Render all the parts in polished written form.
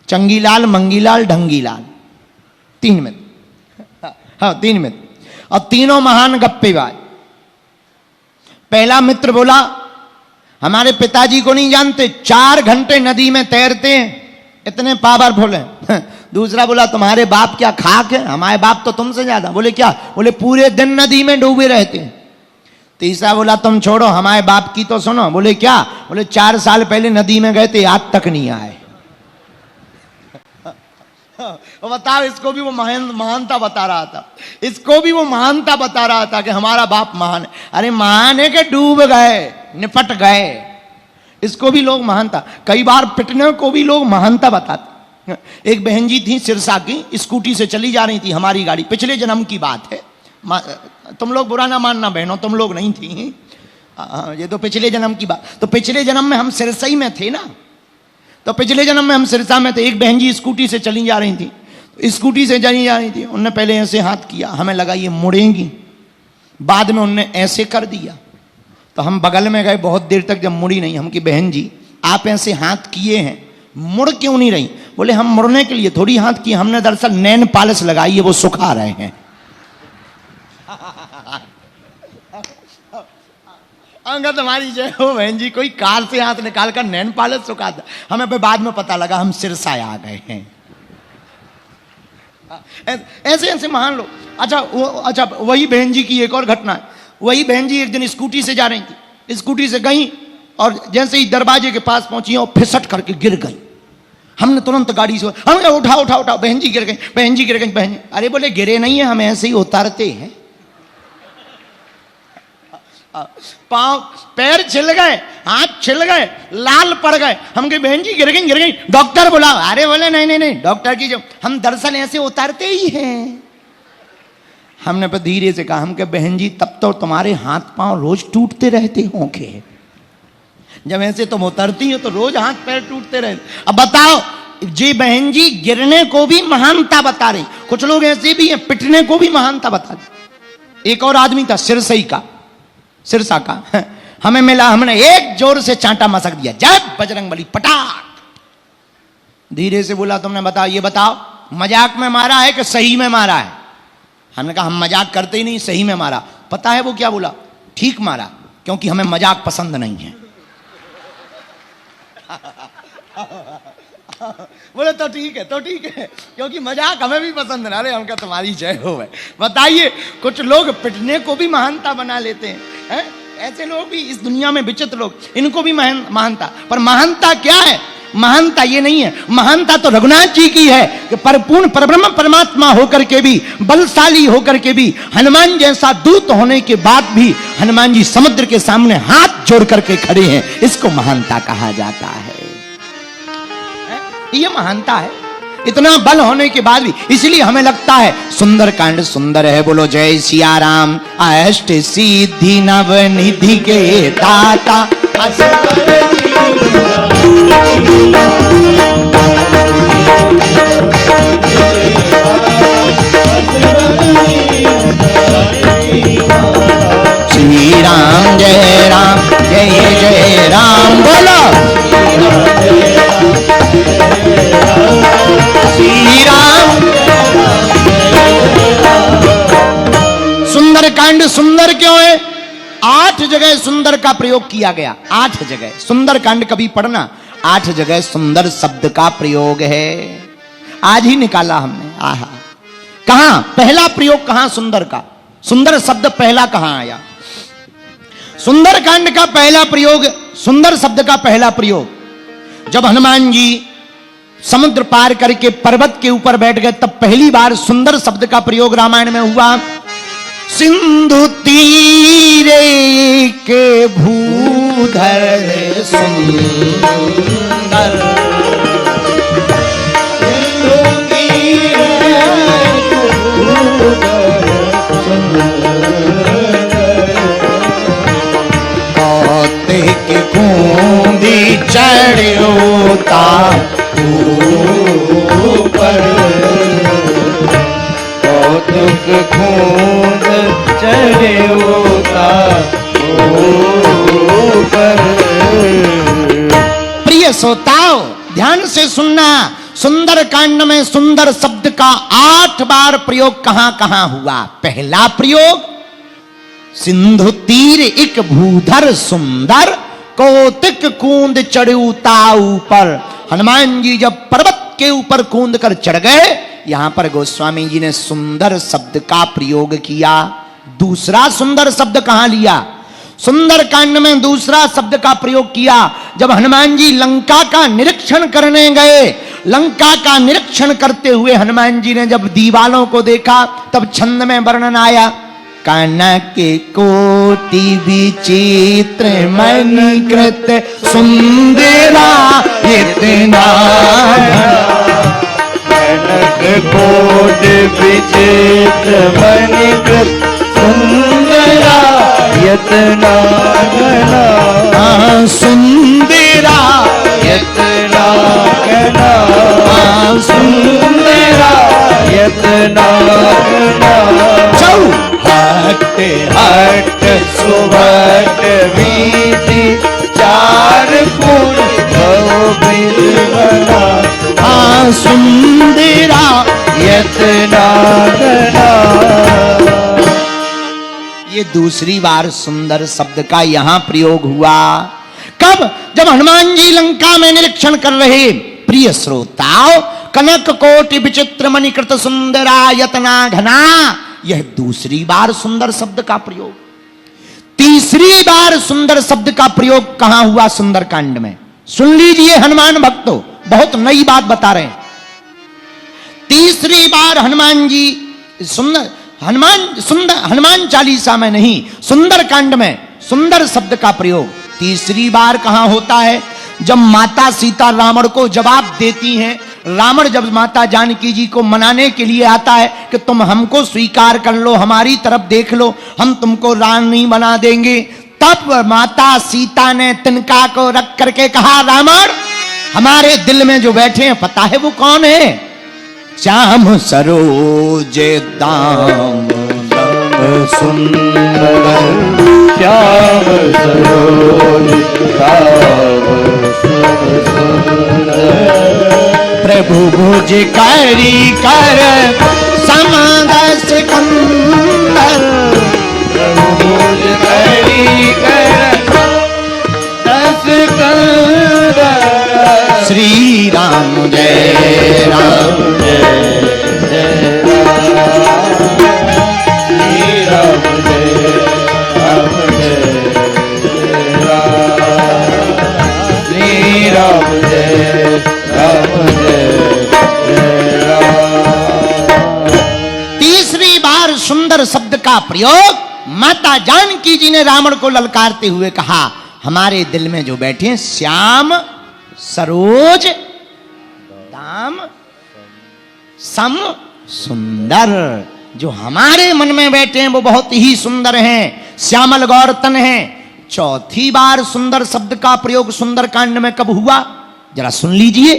चंगीलाल, मंगीलाल, ढंगीलाल, 3 मित्र। हाँ 3 मित्र, और तीनों महान गप्पेबाज। पहला मित्र बोला हमारे पिताजी को नहीं जानते, 4 घंटे नदी में तैरते हैं, इतने पावरफुल हैं। दूसरा बोला तुम्हारे बाप क्या खाक है, हमारे बाप तो तुमसे ज्यादा। बोले क्या? बोले पूरे दिन नदी में डूबे रहते हैं। तीसरा बोला तुम छोड़ो, हमारे बाप की तो सुनो। बोले क्या? बोले 4 साल पहले नदी में गए थे, आज तक नहीं आए। बताओ, इसको भी वो महानता बता रहा था, इसको भी वो महानता बता रहा था कि हमारा बाप महान है। अरे महान है कि डूब गए, निपट गए, इसको भी लोग महानता। कई बार पिटने को भी लोग महानता बताते। एक बहन जी थी सिरसा की, स्कूटी से चली जा रही थी हमारी गाड़ी, पिछले जन्म की बात है, तुम लोग बुरा ना मानना बहनों, तुम लोग नहीं थी, ये तो पिछले जन्म की बात। तो पिछले जन्म में हम सिरसा ही में थे ना, तो पिछले जन्म में हम सिरसा में थे। एक बहन जी स्कूटी से चली जा रही थी, स्कूटी से चली जा रही थी, उनने पहले ऐसे हाथ किया, हमें लगा ये मुड़ेंगी, बाद में उनने ऐसे कर दिया, तो हम बगल में गए, बहुत देर तक जब मुड़ी नहीं, हम की बहन जी आप ऐसे हाथ किए हैं, मुड़ क्यों नहीं रही? बोले हम मुड़ने के लिए थोड़ी हाथ किए, हमने दरअसल नैन पालिश लगाई है, वो सुखा रहे हैं। अंगद हमारी जय हो बहन जी, कोई कार से हाथ निकाल कर नैन पालिश सुखाता। हमें पे बाद में पता लगा हम सिरसा आ गए हैं। ऐसे ऐसे महान लोग। अच्छा वही बहन जी की एक और घटना है। वही बहन जी एक दिन स्कूटी से जा रही थी, स्कूटी से गई और जैसे ही दरवाजे के पास पहुंची और फिसट करके गिर गई। हमने तुरंत गाड़ी से हमने उठाओ उठाओ उठाओ, बहन जी गिर गई, बहन जी गिर गई, बहन जी। अरे बोले गिरे नहीं है, हम ऐसे ही उतारते हैं। पांव पैर छिल गए, हाथ छिल गए, लाल पड़ गए, हम कहे बहन जी गिर गई, डॉक्टर बुलाओ। अरे बोले नहीं डॉक्टर की जो, हम दरअसल ऐसे उतारते ही हैं। हमने पर धीरे से कहा, हम कहे बहन जी तब तो तुम्हारे हाथ पांव रोज टूटते रहते होंगे, जब ऐसे तुम उतरती हो तो रोज हाथ पैर टूटते रहे। अब बताओ, जी बहन जी गिरने को भी महानता बता रही, कुछ लोग ऐसे भी हैं पिटने को भी महानता बता रहे। एक और आदमी था सिरसा का, हमें मिला, हमने एक जोर से चांटा मसक दिया, जय बजरंगबली, पटाक। धीरे से बोला तुमने बताओ, ये बताओ मजाक में मारा है कि सही में मारा है? हमने कहा हम मजाक करते ही नहीं, सही में मारा। पता है वो क्या बोला? ठीक मारा, क्योंकि हमें मजाक पसंद नहीं है। बोले तो ठीक है, क्योंकि मजाक हमें भी पसंद ना। अरे हमका तुम्हारी जय हो है। बताइए, कुछ लोग पिटने को भी महानता बना लेते हैं, ऐसे लोग भी इस दुनिया में विचित्र लोग, इनको भी महानता। पर महानता क्या है? महानता ये नहीं है, महानता तो रघुनाथ जी की है कि परिपूर्ण परब्रह्म परमात्मा होकर के भी, बलशाली होकर के भी, हनुमान जैसा दूत होने के बाद भी हनुमान जी समुद्र के सामने हाथ जोड़ करके खड़े हैं, इसको महानता कहा जाता है। ये महानता है, इतना बल होने के बाद भी। इसलिए हमें लगता है सुंदर कांड सुंदर है, बोलो जय सिया राम। अष्ट सिद्धि नव निधि के दाता, श्री राम जय राम, जय जय राम, बोलो श्री राम। सुंदर कांड सुंदर क्यों है? 8 जगह सुंदर का प्रयोग किया गया, 8 जगह। सुंदर कांड कभी पढ़ना, 8 जगह सुंदर शब्द का प्रयोग है। आज ही निकाला हमने। आहा, कहां पहला प्रयोग, कहां सुंदर का? सुंदर शब्द पहला कहां आया? सुंदर कांड का पहला प्रयोग, सुंदर शब्द का पहला प्रयोग जब हनुमान जी समुद्र पार करके पर्वत के ऊपर बैठ गए, तब पहली बार सुंदर शब्द का प्रयोग रामायण में हुआ। सिंधु तीरे के भूधर सुंदर, सिंधु तीरे कौतिक कूंदी चढ़ोता ऊपर, कौतुक खूंद चढ़ोता ऊपर। प्रिय श्रोताओ ध्यान से सुनना, सुंदर कांड में सुंदर शब्द का 8 बार प्रयोग कहां कहां हुआ। पहला प्रयोग सिंधु तीर एक भूधर सुंदर कौतिक कूंद चढ़ूता ऊपर। हनुमान जी जब पर्वत के ऊपर कूंद कर चढ़ गए, यहां पर गोस्वामी जी ने सुंदर शब्द का प्रयोग किया। दूसरा सुंदर शब्द कहां लिया? सुंदर कांड में दूसरा शब्द का प्रयोग किया जब हनुमान जी लंका का निरीक्षण करने गए। लंका का निरीक्षण करते हुए हनुमान जी ने जब दीवालों को देखा, तब छंद में वर्णन आया, कनक कोटि विचित्र मणिकृत सुंदरा इतना, कनक कोटि विचित्र मणिकृत सुंदरा यतना घना, सुंदरा यतना घना, सुंदरा यतना घना, हट हट सुभट वीति चार फूल बिलवना, सुंदरा यतना घना। ये दूसरी बार सुंदर शब्द का यहां प्रयोग हुआ। कब? जब हनुमान जी लंका में निरीक्षण कर रहे। प्रिय श्रोताओ, कनक कोटि विचित्र मणिकृत सुंदरा यतना घना, यह दूसरी बार सुंदर शब्द का प्रयोग। तीसरी बार सुंदर शब्द का प्रयोग कहां हुआ? सुंदर कांड में। सुन लीजिए हनुमान भक्तों, बहुत नई बात बता रहे हैं। तीसरी बार हनुमान जी हनुमान चालीसा में नहीं, सुंदर कांड में सुंदर शब्द का प्रयोग तीसरी बार कहां होता है? जब माता सीता रावण को जवाब देती हैं। रावण जब माता जानकी जी को मनाने के लिए आता है कि तुम हमको स्वीकार कर लो, हमारी तरफ देख लो, हम तुमको रानी बना देंगे, तब माता सीता ने तिनका को रख करके कहा, रावण हमारे दिल में जो बैठे हैं पता है वो कौन है? श्याम सरोज दाम सुंदर, श्याम सरोज दाम सुंदर, प्रभु भुज करी कर समदस कंदर, प्रभु भुज करी कर दस कंदर, श्री राम जय राम जय जय राम, श्री राम जय राम जय जय राम, श्री राम जय राम जय जय राम। तीसरी बार सुंदर शब्द का प्रयोग माता जानकी जी ने रावण को ललकारते हुए कहा, हमारे दिल में जो बैठे हैं श्याम सरोज दाम सम सुंदर, जो हमारे मन में बैठे हैं वो बहुत ही सुंदर हैं, श्यामल गौरतन हैं। चौथी बार सुंदर शब्द का प्रयोग सुंदर कांड में कब हुआ? जरा सुन लीजिए।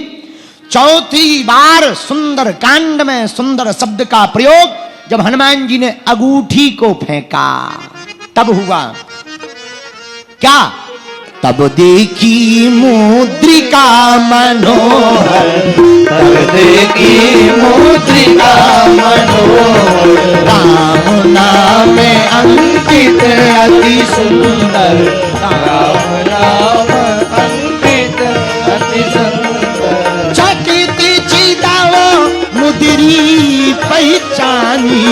चौथी बार सुंदर कांड में सुंदर शब्द का प्रयोग जब हनुमान जी ने अंगूठी को फेंका तब हुआ। क्या? तब देखी मुद्रिका मनोहर, तब देखी मुद्रिका मनोहर, राम नाम अंकित अति सुंदर, राम नाम अंकित अति सुंदर, चकित चिताओ मुद्री पहचानी,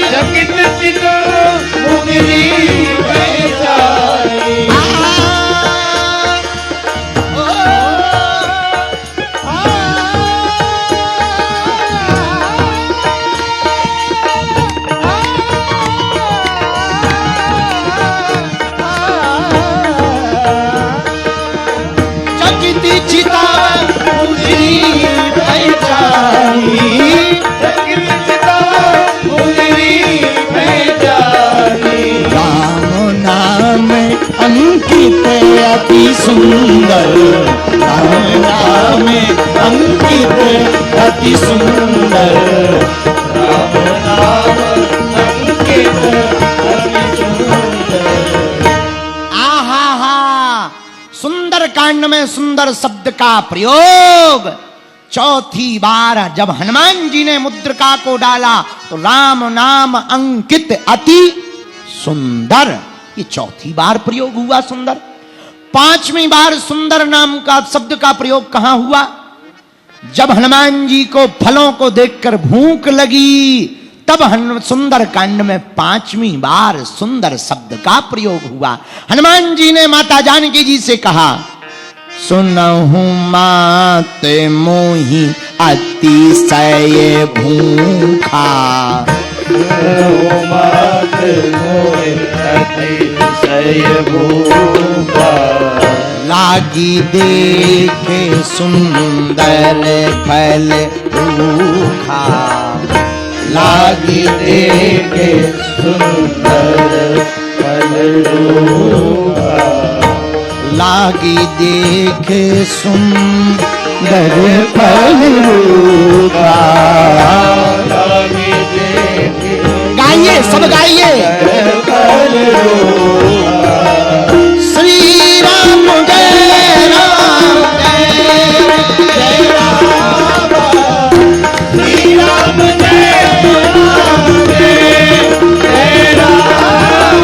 चकित चिताओ मुद्री पहचानी, अंकित अति सुंदर, राम नाम अंकित अति सुंदर, राम नाम अंकित अति सुंदर। आहा हा, सुंदर कांड में सुंदर शब्द का प्रयोग चौथी बार जब हनुमान जी ने मुद्रिका को डाला तो राम नाम अंकित अति सुंदर, ये चौथी बार प्रयोग हुआ सुंदर। पांचवी बार सुंदर नाम का शब्द का प्रयोग कहां हुआ? जब हनुमान जी को फलों को देखकर भूख लगी, तब सुंदर कांड में पांचवी बार सुंदर शब्द का प्रयोग हुआ। हनुमान जी ने माता जानकी जी से कहा, सुनहु मात मोहि अतिशय भूखा, मात मोहि अतिशय भूखा, लागी देखे सुंदर फल रूखा, लागी देखे सुंदर फल रूखा, लागी देखे सुंदर फल रूखा। लागी देखे गाइए, सब गाइए। फल रूखा, श्री राम जय राम जय राम, श्री राम जय राम, जय राम,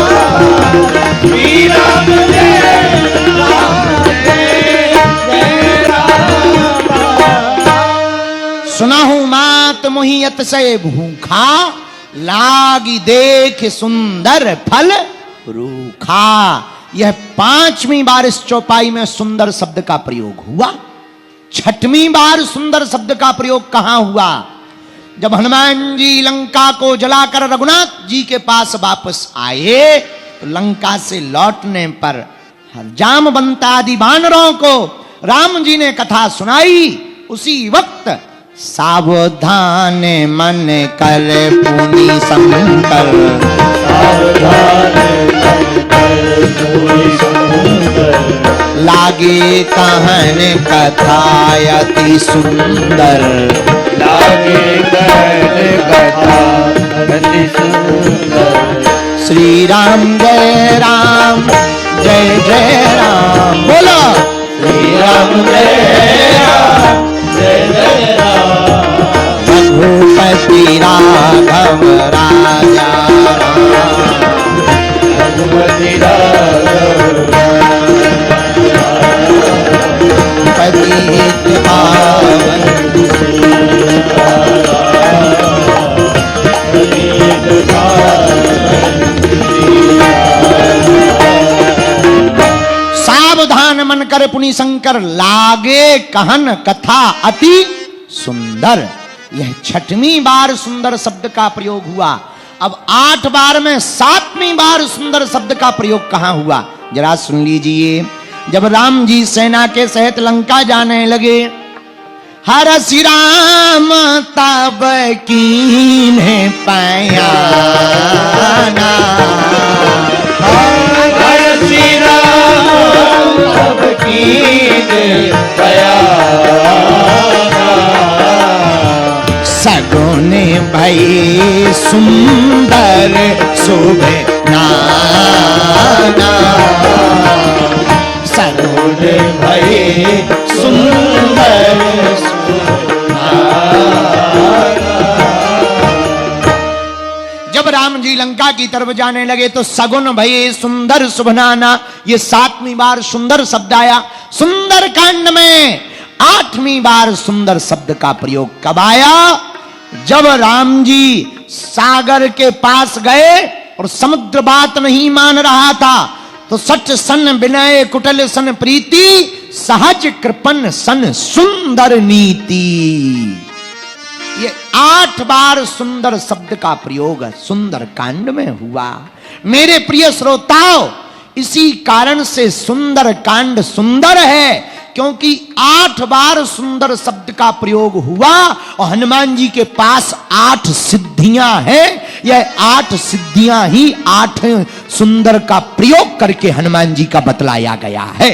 श्री राम जय राम, जय राम। सुनाहु मात मोहि अतिशय भूखा, लागी देख सुंदर फल रूखा। यह पांचवी बार इस चौपाई में सुंदर शब्द का प्रयोग हुआ। छठवीं बार सुंदर शब्द का प्रयोग कहां हुआ? जब हनुमान जी लंका को जलाकर रघुनाथ जी के पास वापस आए, तो लंका से लौटने पर जामवंत आदि वानरों को राम जी ने कथा सुनाई। उसी वक्त सावधान मन कर पुनि शंकर, सावधान मन कर पुनि शंकर, लागे कहन कथा अति सुंदर, लागे कहन कथा अति सुंदर। श्री राम जय राम, जय जय राम। बोलो श्री राम जय राम, जय जय राम। रघुपति राघव राजा राम, रघुपति राघव पतित पावन, सावधान मन कर पुनि शंकर, लागे कहन कथा अति सुंदर। यह छठवीं बार सुंदर शब्द का प्रयोग हुआ। अब 8 बार में 7वीं बार सुंदर शब्द का प्रयोग कहां हुआ? जरा सुन लीजिए। जब राम जी सेना के सहित लंका जाने लगे, हर श्री राम तब कीन्हे पयाना, हर श्री राम तब कीन्हे पयाना, सगुन भई सुंदर शोभे नाना, सगुन भई सुंदर सुनाना। जब राम जी लंका की तरफ जाने लगे तो सगुन भई सुंदर शुभनाना, ये 7वीं बार सुंदर शब्द आया। सुंदर कांड में 8वीं बार सुंदर शब्द का प्रयोग कब आया? जब राम जी सागर के पास गए और समुद्र बात नहीं मान रहा था, तो सच सन विनय कुटल सन प्रीति, सहज कृपन सन सुंदर नीति। ये 8 बार सुंदर शब्द का प्रयोग सुंदर कांड में हुआ। मेरे प्रिय श्रोताओ, इसी कारण से सुंदर कांड सुंदर है, क्योंकि 8 बार सुंदर शब्द का प्रयोग हुआ और हनुमान जी के पास 8 सिद्धियां हैं। यह 8 सिद्धियां ही 8 सुंदर का प्रयोग करके हनुमान जी का बतलाया गया है।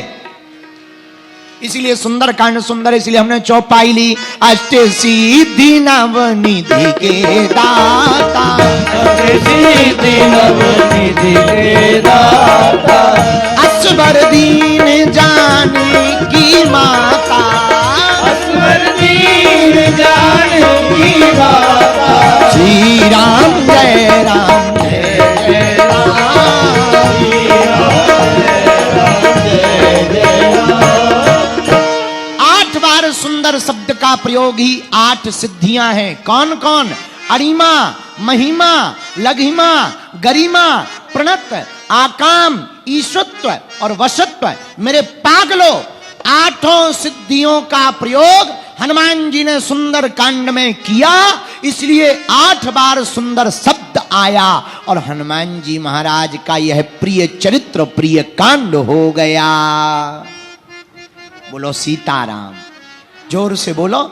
इसलिए सुंदर कांड सुंदर, इसलिए हमने चौपाई ली। अष्ट सिद्धि नव निधि के दाता, सिद्धि नव निधि के दाता, असवर दीन जाने की माता, असवर पर दीन जानकी माता। श्री राम जय राम जय जय राम। श्री राम जय जय राम। 8 बार सुंदर शब्द का प्रयोग ही 8 सिद्धियां हैं। कौन कौन? अरिमा, महिमा, लघिमा, गरिमा, प्रणत, आकाम, ईश्वत्व और वशत्व। मेरे पागलो, 8 सिद्धियों का प्रयोग हनुमान जी ने सुंदर कांड में किया, इसलिए 8 बार सुंदर शब्द आया और हनुमान जी महाराज का यह प्रिय चरित्र, प्रिय कांड हो गया। बोलो सीताराम, जोर से बोलो।